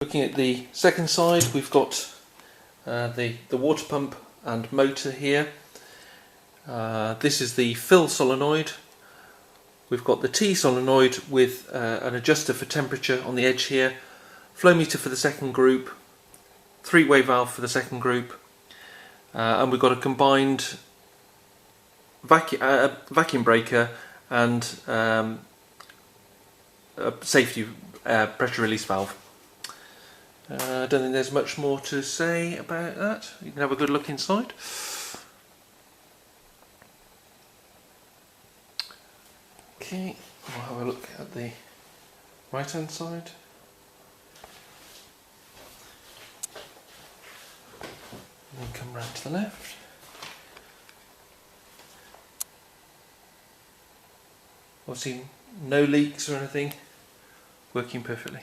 Looking at the second side, we've got the water pump and motor here. This is the fill solenoid. We've got the T solenoid with an adjuster for temperature on the edge here, flow meter for the second group, three-way valve for the second group, and we've got a combined vacuum breaker and a safety pressure release valve. I don't think there's much more to say about that. You can have a good look inside. Okay, we'll have a look at the right hand side. And then come round to the left. Obviously no leaks or anything, working perfectly.